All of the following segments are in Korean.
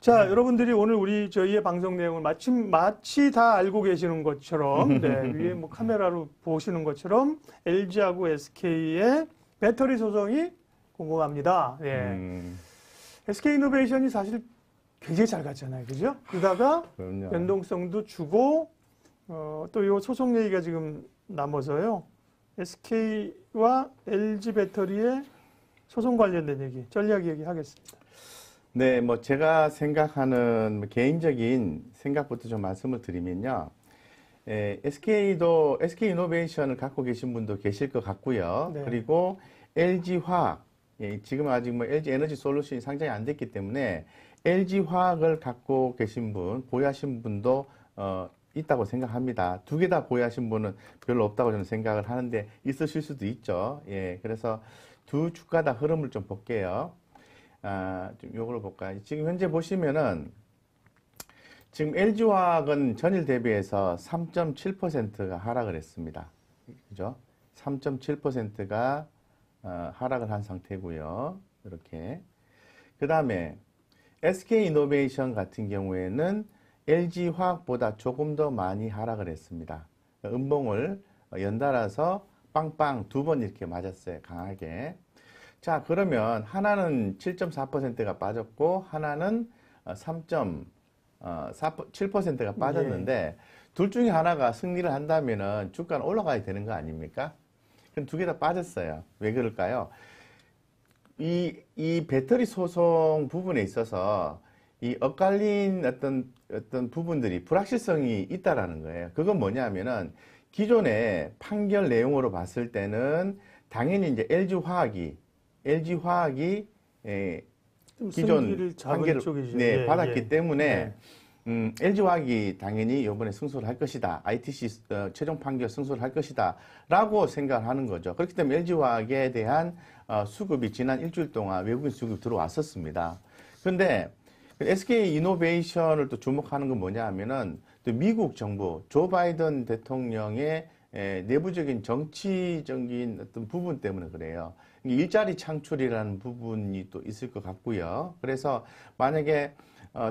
자, 여러분들이 오늘 저희의 방송 내용을 마치 다 알고 계시는 것처럼, 네, 위에 뭐 카메라로 보시는 것처럼 LG하고 SK의 배터리 소송이 궁금합니다. 예. SK이노베이션이 사실 굉장히 잘 갔잖아요. 그죠? 그러다가 변동성도 주고, 또 이 소송 얘기가 지금 남아서요. SK와 LG 배터리의 소송 관련된 얘기, 전략 얘기 하겠습니다. 네, 뭐 제가 생각하는 개인적인 생각부터 좀 말씀을 드리면요. SK이노베이션을 갖고 계신 분도 계실 것 같고요. 네. 그리고 LG화학, 지금 아직 뭐 LG 에너지 솔루션이 상장이 안 됐기 때문에 LG화학을 갖고 계신 분, 보유하신 분도 있다고 생각합니다. 두 개 다 보유하신 분은 별로 없다고 저는 생각을 하는데 있으실 수도 있죠. 예, 그래서 두 주가 다 흐름을 좀 볼게요. 좀 요걸 볼까요? 지금 현재 보시면은 지금 LG화학은 전일 대비해서 3.7%가 하락을 했습니다. 그죠? 3.7%가 하락을 한 상태고요. 이렇게. 그 다음에 SK이노베이션 같은 경우에는 LG화학보다 조금 더 많이 하락을 했습니다. 음봉을 연달아서 빵빵 두 번 이렇게 맞았어요. 강하게. 자, 그러면 하나는 7.4%가 빠졌고 하나는 3.7%가 빠졌는데 예. 둘 중에 하나가 승리를 한다면은 주가는 올라가야 되는 거 아닙니까? 그럼 두 개 다 빠졌어요. 왜 그럴까요? 이 배터리 소송 부분에 있어서 이 엇갈린 어떤 부분들이 불확실성이 있다라는 거예요. 그건 뭐냐면은 기존의 판결 내용으로 봤을 때는 당연히 이제 LG화학이 기존 판결을 받았기 때문에 LG화학이 당연히 이번에 승소를 할 것이다. ITC 최종 판결 승소를 할 것이다. 라고 생각을 하는 거죠. 그렇기 때문에 LG화학에 대한 수급이 지난 일주일 동안 외국인 수급이 들어왔었습니다. 그런데 SK이노베이션을 또 주목하는 건 뭐냐 하면은 또 미국 정부, 조 바이든 대통령의 내부적인 정치적인 어떤 부분 때문에 그래요. 일자리 창출이라는 부분이 또 있을 것 같고요. 그래서 만약에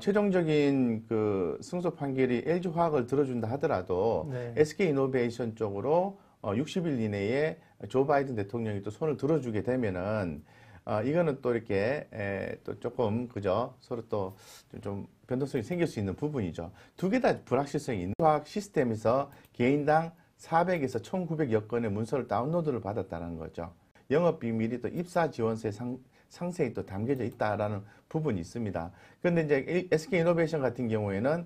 최종적인 그 승소 판결이 LG화학을 들어준다 하더라도 네. SK이노베이션 쪽으로 60일 이내에 조 바이든 대통령이 또 손을 들어주게 되면은 이거는 또 이렇게 또 조금 그죠 서로 또 좀 변동성이 생길 수 있는 부분이죠. 두 개 다 불확실성이 있는 화학 시스템에서 개인당 400에서 1900여 건의 문서를 다운로드를 받았다는 거죠. 영업 비밀이 또 입사 지원서에 상세히 또 담겨져 있다라는 부분이 있습니다. 그런데 이제 SK이노베이션 같은 경우에는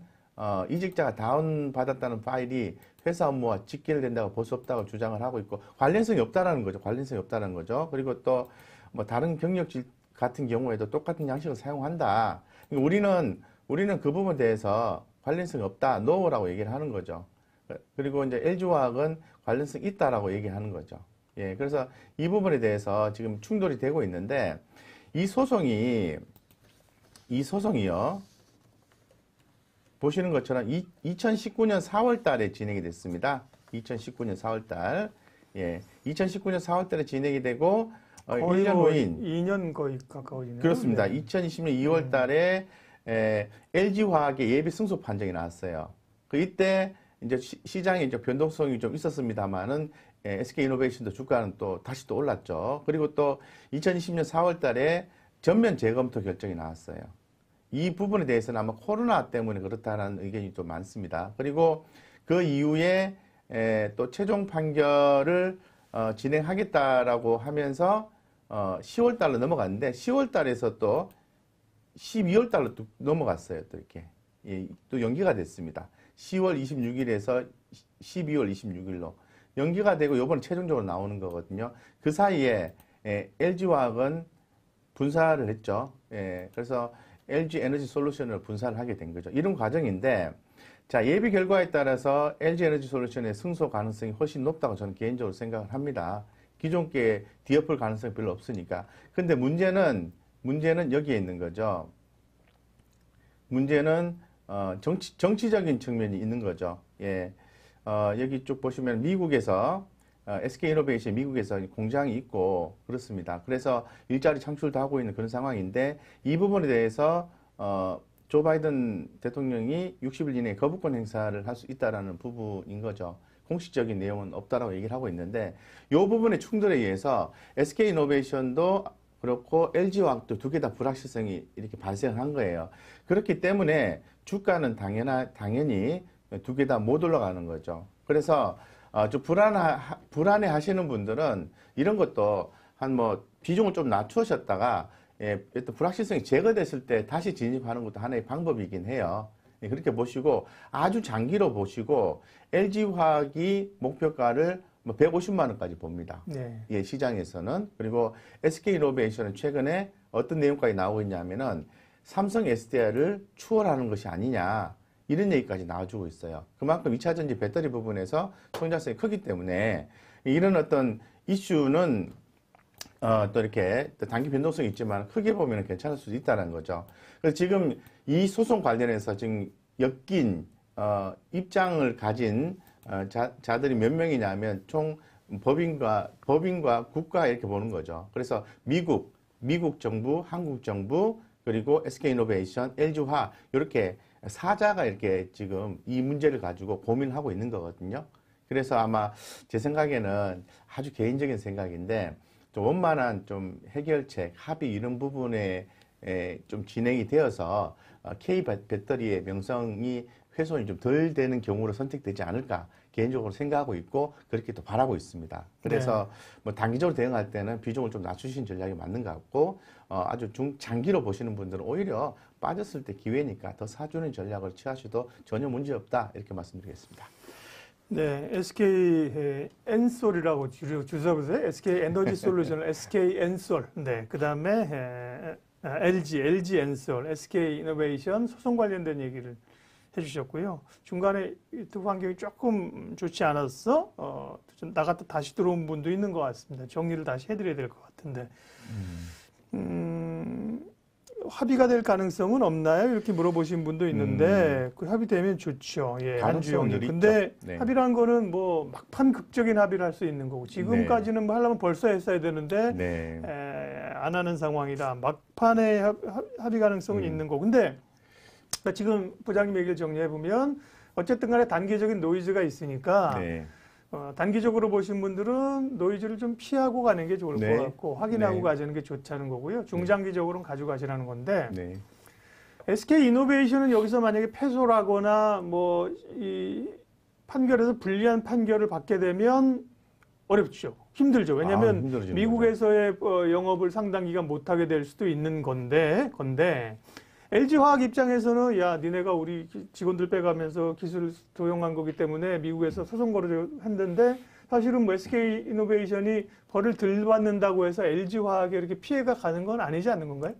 이직자가 다운받았다는 파일이 회사 업무와 직결된다고 볼 수 없다고 주장을 하고 있고 관련성이 없다라는 거죠. 관련성이 없다는 거죠. 그리고 또 뭐 다른 경력직 같은 경우에도 똑같은 양식을 사용한다. 그러니까 우리는 그 부분에 대해서 관련성이 없다, 노라고 얘기를 하는 거죠. 그리고 이제 LG화학은 관련성이 있다라고 얘기하는 거죠. 예, 그래서 이 부분에 대해서 지금 충돌이 되고 있는데 이 소송이요. 보시는 것처럼 2019년 4월 달에 진행이 됐습니다. 2019년 4월 달. 예. 2019년 4월 달에 진행이 되고 1년 후인 2년 거의 가까워지네요. 그렇습니다. 네. 2020년 2월 달에 LG화학의 예비 승소 판정이 나왔어요. 이때 이제 시장에 이제 변동성이 좀 있었습니다만은 SK이노베이션도 주가는 또 다시 또 올랐죠. 그리고 또 2020년 4월 달에 전면 재검토 결정이 나왔어요. 이 부분에 대해서는 아마 코로나 때문에 그렇다는 의견이 좀 많습니다. 그리고 그 이후에 또 최종 판결을 진행하겠다라고 하면서 10월 달로 넘어갔는데 10월 달에서 또 12월 달로 또 넘어갔어요. 또 이렇게 또 연기가 됐습니다. 10월 26일에서 12월 26일로 연기가 되고 이번에 최종적으로 나오는 거거든요. 그 사이에 LG화학은 분사를 했죠. 그래서 LG 에너지 솔루션을 분사를 하게 된 거죠. 이런 과정인데 자, 예비 결과에 따라서 LG 에너지 솔루션의 승소 가능성이 훨씬 높다고 저는 개인적으로 생각을 합니다. 기존 게 뒤엎을 가능성이 별로 없으니까. 근데 문제는 여기에 있는 거죠. 문제는 정치적인 측면이 있는 거죠. 예. 여기 쭉 보시면 미국에서 SK이노베이션 미국에서 공장이 있고 그렇습니다. 그래서 일자리 창출도 하고 있는 그런 상황인데 이 부분에 대해서 조 바이든 대통령이 60일 이내에 거부권 행사를 할 수 있다라는 부분인 거죠. 공식적인 내용은 없다라고 얘기를 하고 있는데 이 부분의 충돌에 의해서 SK이노베이션도 그렇고 LG화학도 두 개 다 불확실성이 이렇게 발생한 거예요. 그렇기 때문에 주가는 당연히 두 개 다 못 올라가는 거죠. 그래서 좀 불안해 하시는 분들은 이런 것도 한 뭐 비중을 좀 낮추셨다가 또 불확실성이 제거됐을 때 다시 진입하는 것도 하나의 방법이긴 해요. 그렇게 보시고 아주 장기로 보시고 LG화학이 목표가를 뭐 150만 원까지 봅니다. 네. 예, 시장에서는. 그리고 SK이노베이션은 최근에 어떤 내용까지 나오고 있냐면은 삼성 SDI를 추월하는 것이 아니냐 이런 얘기까지 나와주고 있어요. 그만큼 2차전지 배터리 부분에서 성장성이 크기 때문에 이런 어떤 이슈는 또 이렇게 단기 변동성이 있지만 크게 보면 괜찮을 수도 있다는 거죠. 그래서 지금 이 소송 관련해서 지금 엮인 입장을 가진 자들이 몇 명이냐면 총 법인과 국가 이렇게 보는 거죠. 그래서 미국 정부, 한국 정부, 그리고 SK이노베이션, LG화학 이렇게 사자가 이렇게 지금 이 문제를 가지고 고민하고 있는 거거든요. 그래서 아마 제 생각에는 아주 개인적인 생각인데 좀 원만한 좀 해결책, 합의 이런 부분에 좀 진행이 되어서 K 배터리의 명성이 훼손이 좀 덜 되는 경우로 선택되지 않을까 개인적으로 생각하고 있고 그렇게 또 바라고 있습니다. 그래서 뭐 단기적으로 대응할 때는 비중을 좀 낮추신 전략이 맞는 것 같고 아주 장기로 보시는 분들은 오히려 빠졌을 때 기회니까 더 사주는 전략을 취하셔도 전혀 문제 없다 이렇게 말씀드리겠습니다. 네, SK 엔솔이라고 주소보세요. SK 에너지 솔루션, SK 엔솔. 네, 그 다음에 LG 엔솔, SK 이노베이션 소송 관련된 얘기를 해주셨고요. 중간에 유튜브 환경이 조금 좋지 않아서 좀 나갔다 다시 들어온 분도 있는 것 같습니다. 정리를 다시 해드려야 될 것 같은데. 합의가 될 가능성은 없나요? 이렇게 물어보신 분도 있는데 그 합의되면 좋죠. 예, 가능성은 한주영이. 근데 네. 합의라는 거는 뭐 막판 극적인 합의를 할 수 있는 거고 지금까지는 뭐 하려면 벌써 했어야 되는데 네. 안 하는 상황이라 막판에 합의 가능성은 있는 거고. 근데 지금 부장님 얘기를 정리해 보면 어쨌든 간에 단기적인 노이즈가 있으니까 네. 단기적으로 보신 분들은 노이즈를 좀 피하고 가는 게 좋을 네. 것 같고 확인하고 네. 가시는 게 좋다는 거고요. 중장기적으로는 가져가시라는 건데 네. SK 이노베이션은 여기서 만약에 패소하거나 뭐 이 판결에서 불리한 판결을 받게 되면 어렵죠. 힘들죠. 왜냐하면 미국에서의 영업을 상당 기간 못하게 될 수도 있는 건데 LG화학 입장에서는 야 니네가 우리 직원들 빼가면서 기술을 도용한 거기 때문에 미국에서 소송 걸어줘 했는데 사실은 뭐 SK이노베이션이 벌을 덜 받는다고 해서 LG화학에 이렇게 피해가 가는 건 아니지 않는 건가요?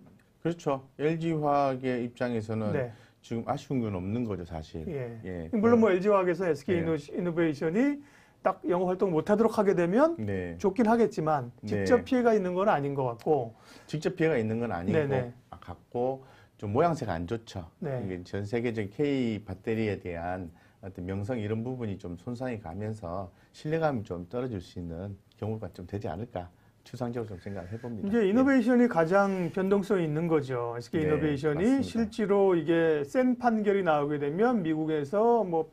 그렇죠. LG화학의 입장에서는 네. 지금 아쉬운 건 없는 거죠, 사실. 예. 물론 뭐 LG화학에서 SK이노베이션이 딱 영업 활동 못하도록 하게 되면 네. 좋긴 하겠지만 직접 네. 피해가 있는 건 아닌 것 같고. 직접 피해가 있는 건 아니고 네네. 같고 좀 모양새가 안 좋죠. 네. 이게 전 세계적인 K 배터리에 대한 어떤 명성 이런 부분이 좀 손상이 가면서 신뢰감이 좀 떨어질 수 있는 경우가 좀 되지 않을까 추상적으로 좀 생각을 해봅니다. 이제 이노베이션이 가장 변동성이 있는 거죠. SK 이노베이션이 맞습니다. 실제로 이게 센 판결이 나오게 되면 미국에서 뭐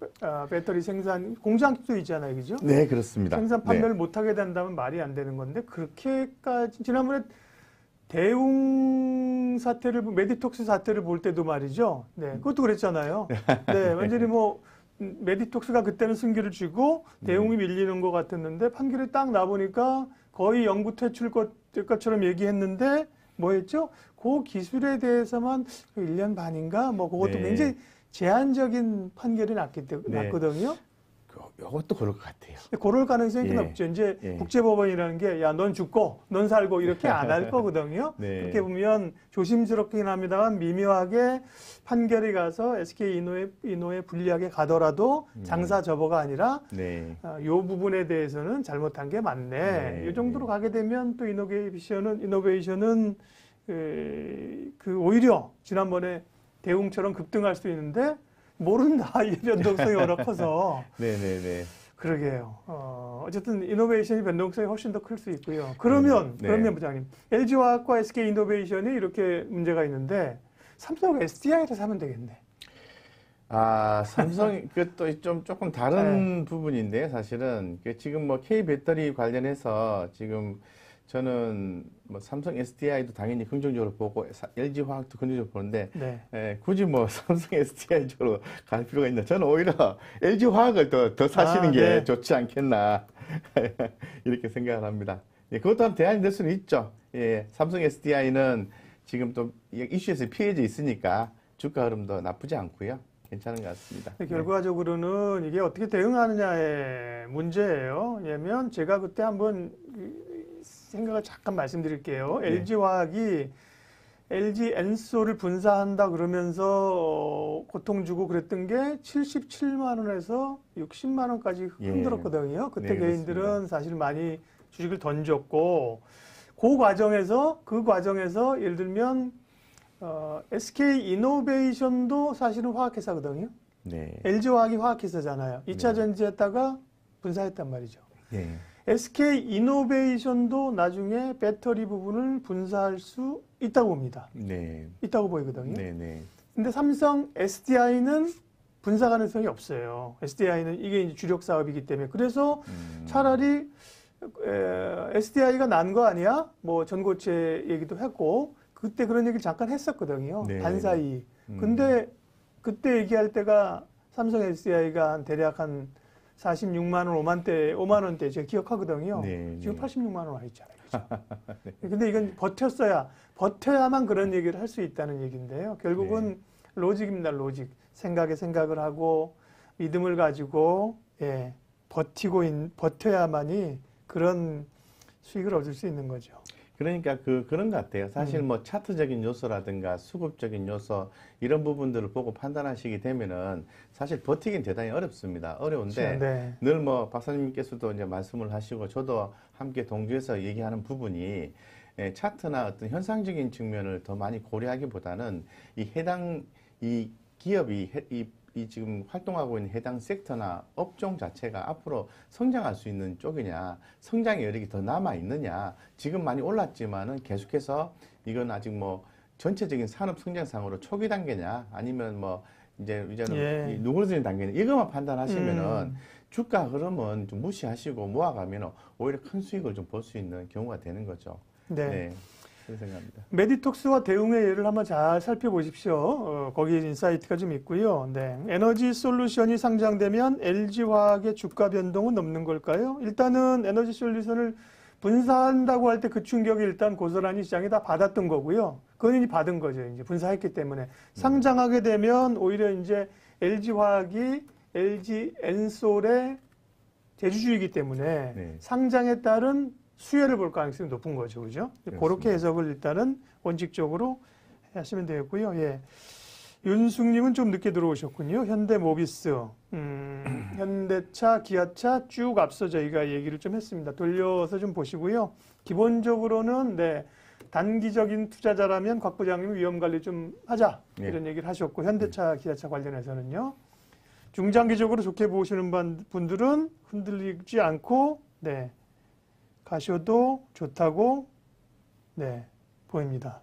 배터리 생산 공장도 있잖아요, 그죠? 네, 그렇습니다. 생산 판매를 못하게 된다면 말이 안 되는 건데 그렇게까지 지난번에 대웅 사태를 메디톡스 사태를 볼 때도 말이죠. 네, 그것도 그랬잖아요. 네, 완전히 뭐 메디톡스가 그때는 승기를 쥐고 대웅이 밀리는 것 같았는데 판결이 딱 나보니까 거의 영구 퇴출 것처럼 얘기했는데 뭐였죠? 그 기술에 대해서만 1년 반인가 뭐 그것도 네. 굉장히 제한적인 판결이 났거든요. 이것도 그럴 것 같아요. 그럴 가능성이 예. 높죠. 이제 예. 국제법원이라는 게 야, 넌 죽고 넌 살고 이렇게 안 할 거거든요. 네. 그렇게 보면 조심스럽긴 합니다만 미묘하게 판결이 가서 SK 이노에 불리하게 가더라도 장사 접어가 아니라 네. 이 부분에 대해서는 잘못한 게 맞네. 네. 이 정도로 가게 되면 또 이노베이션은 오히려 지난번에 대웅처럼 급등할 수 있는데 모른다. 이 변동성이 워낙 커서. 네네네. 그러게요. 어쨌든 이노베이션이 변동성이 훨씬 더 클 수 있고요. 그러면 네. 부장님, LG화학과 SK 이노베이션이 이렇게 문제가 있는데 삼성 SDI를 사면 되겠네. 아, 삼성, 그것도 좀 조금 다른 부분인데, 사실은. 지금 뭐 K 배터리 관련해서 지금 저는 뭐 삼성 SDI도 당연히 긍정적으로 보고, LG 화학도 긍정적으로 보는데, 네. 굳이 뭐 삼성 SDI 쪽으로 갈 필요가 있나? 저는 오히려 LG 화학을 더 사시는 게 네. 좋지 않겠나. 이렇게 생각을 합니다. 예, 그것도 한 대안이 될 수는 있죠. 예, 삼성 SDI는 지금 또 이슈에서 피해져 있으니까 주가 흐름도 나쁘지 않고요. 괜찮은 것 같습니다. 결과적으로는 이게 어떻게 대응하느냐의 문제예요. 왜냐면 제가 그때 한번 생각을 잠깐 말씀드릴게요. 네. LG화학이 LG 엔소를 분사한다 그러면서 고통 주고 그랬던 게 77만 원에서 60만 원까지 흔들었거든요. 그때 네, 개인들은 그렇습니다. 사실 많이 주식을 던졌고 그 과정에서 예를 들면 SK 이노베이션도 사실은 화학회사거든요. 네. LG화학이 화학회사잖아요. 2차 네. 전지했다가 분사했단 말이죠. 네. SK 이노베이션도 나중에 배터리 부분을 분사할 수 있다고 봅니다. 네. 있다고 보이거든요. 네. 네. 근데 삼성 SDI는 분사 가능성이 없어요. SDI는 이게 이제 주력 사업이기 때문에. 그래서 차라리 SDI가 난 거 아니야? 뭐 전고체 얘기도 했고 그때 그런 얘기를 잠깐 했었거든요. 네. 반사이. 근데 그때 얘기할 때가 삼성 SDI가 한 대략 한 46만 원, 5만 원대 제가 기억하거든요. 네. 지금 네. 86만 원 와 있잖아요. 그죠? 근데 이건 버텨야만 그런 얘기를 할 수 있다는 얘기인데요. 결국은 로직입니다, 로직. 생각을 하고 믿음을 가지고 버텨야만이 그런 수익을 얻을 수 있는 거죠. 그러니까 그런 것 같아요. 사실 뭐 차트적인 요소라든가 수급적인 요소 이런 부분들을 보고 판단하시게 되면은 사실 버티긴 대단히 어렵습니다. 어려운데 네. 늘 뭐 박사님께서도 이제 말씀을 하시고 저도 함께 동조해서 얘기하는 부분이 차트나 어떤 현상적인 측면을 더 많이 고려하기보다는 이 기업이 이 지금 활동하고 있는 해당 섹터나 업종 자체가 앞으로 성장할 수 있는 쪽이냐, 성장의 여력이 더 남아 있느냐, 지금 많이 올랐지만은 계속해서 이건 아직 뭐 전체적인 산업 성장상으로 초기 단계냐, 아니면 뭐 이제는 이 누그러지는 단계냐, 이것만 판단하시면은 주가 흐름은 좀 무시하시고 모아가면 오히려 큰 수익을 좀 볼 수 있는 경우가 되는 거죠. 네. 그런 생각합니다. 메디톡스와 대응의 예를 한번 잘 살펴보십시오. 거기에 인사이트가 좀 있고요. 네. 에너지 솔루션이 상장되면 LG화학의 주가 변동은 없는 걸까요? 일단은 에너지 솔루션을 분사한다고 할 때 그 충격이 일단 고스란히 시장이 다 받았던 거고요. 그건 이제 받은 거죠. 이제 분사했기 때문에. 상장하게 되면 오히려 이제 LG화학이 LG 엔솔의 대주주이기 때문에 상장에 따른 수혜를 볼 가능성이 높은 거죠. 그죠? 그렇습니다. 그렇게 해석을 일단은 원칙적으로 하시면 되겠고요. 예. 윤숙님은 좀 늦게 들어오셨군요. 현대모비스, 현대차, 기아차 쭉 앞서 저희가 얘기를 좀 했습니다. 돌려서 좀 보시고요. 기본적으로는 단기적인 투자자라면 곽 부장님 위험관리 좀 하자 이런 얘기를 하셨고 현대차, 기아차 관련해서는요. 중장기적으로 좋게 보시는 분들은 흔들리지 않고 가셔도 좋다고 보입니다.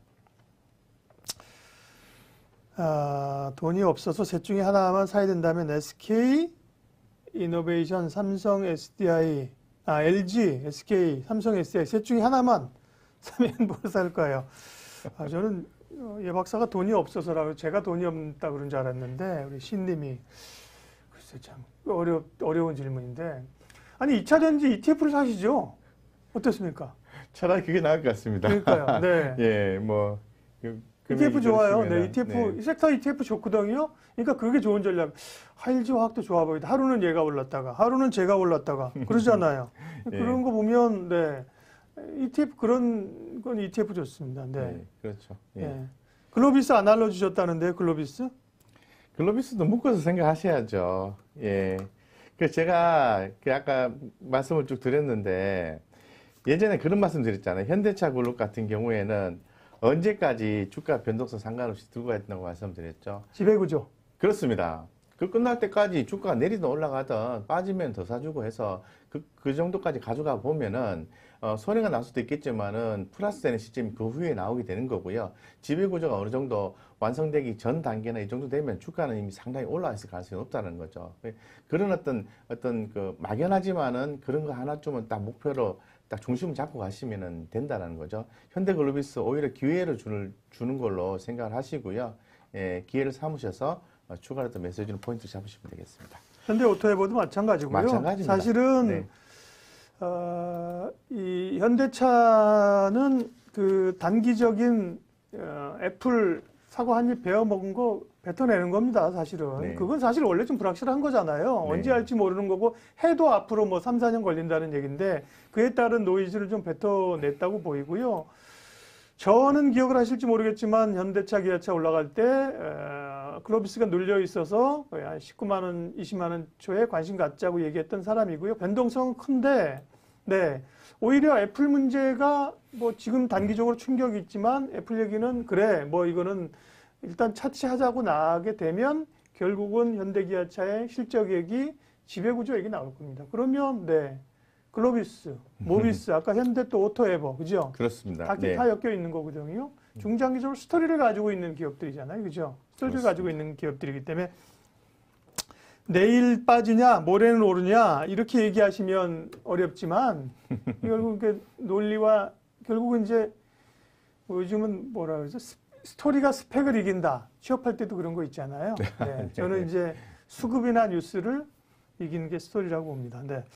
돈이 없어서 셋 중에 하나만 사야 된다면 SK 이노베이션, 삼성 SDI, LG, SK, 삼성 SDI 셋 중에 하나만 사면 뭘 살까요? 저는 예 박사가 돈이 없어서라고 제가 돈이 없다 그런 줄 알았는데 우리 신님이 글쎄 참 어려운 질문인데 아니 2차 전지 ETF를 사시죠? 어떻습니까? 차라리 그게 나을 것 같습니다. 그러니까요. 네. 예, 뭐 ETF 좋아요. 그러시면은, ETF 섹터 ETF 좋거든요. 그러니까 그게 좋은 전략. LG 화학도 좋아 보이다. 하루는 얘가 올랐다가, 하루는 제가 올랐다가 그러잖아요. 그런 거 보면 ETF 그런 건 ETF 좋습니다. 그렇죠. 글로비스 안 알려주셨다는데요, 글로비스? 글로비스도 묶어서 생각하셔야죠. 예. 그 제가 아까 말씀을 쭉 드렸는데 예전에 그런 말씀 드렸잖아요. 현대차 그룹 같은 경우에는 언제까지 주가 변동성 상관없이 들고 있다고 말씀드렸죠. 지배구조. 그렇습니다. 그 끝날 때까지 주가가 내리든 올라가든 빠지면 더 사주고 해서 그 정도까지 가져가 보면은 손해가 날 수도 있겠지만은 플러스 되는 시점이 그 후에 나오게 되는 거고요. 지배 구조가 어느 정도 완성되기 전 단계나 이 정도 되면 주가는 이미 상당히 올라와 있을 가능성이 높다는 거죠. 그런 어떤 그 막연하지만은 그런 거 하나쯤은 딱 목표로 딱 중심을 잡고 가시면 된다는 거죠. 현대글로비스 오히려 기회를 주는 걸로 생각을 하시고요. 예, 기회를 삼으셔서 추가로 또 메시지는 포인트 잡으시면 되겠습니다. 현대오토에버도 마찬가지고요. 마찬가지입니다. 사실은 네. 이 현대차는 그 단기적인 애플 사고 한 입 베어 먹은 거 뱉어내는 겁니다, 사실은. 네. 그건 사실 원래 좀 불확실한 거잖아요. 네. 언제 할지 모르는 거고, 해도 앞으로 뭐 3, 4년 걸린다는 얘기인데, 그에 따른 노이즈를 좀 뱉어냈다고 보이고요. 저는 기억을 하실지 모르겠지만, 현대차, 기아차 올라갈 때, 글로비스가 눌려 있어서 거의 한 19만 원, 20만 원 초에 관심 갖자고 얘기했던 사람이고요. 변동성은 큰데, 네. 오히려 애플 문제가 뭐 지금 단기적으로 충격이 있지만 애플 얘기는 그래, 뭐 이거는 일단 차치하자고 나가게 되면 결국은 현대기아차의 실적액이 지배구조액이 나올 겁니다. 그러면 네. 글로비스, 모비스, 아까 현대 또 오토에버, 그죠? 그렇습니다. 다 네. 엮여 있는 거거든요. 중장기적으로 스토리를 가지고 있는 기업들이잖아요. 그죠? 스토리를 그렇습니다. 가지고 있는 기업들이기 때문에 내일 빠지냐, 모레는 오르냐, 이렇게 얘기하시면 어렵지만, 결국 그 논리와, 결국은 이제, 뭐 요즘은 뭐라 그러죠? 스토리가 스펙을 이긴다. 취업할 때도 그런 거 있잖아요. 네, 저는 이제 수급이나 뉴스를 이기는 게 스토리라고 봅니다. 네.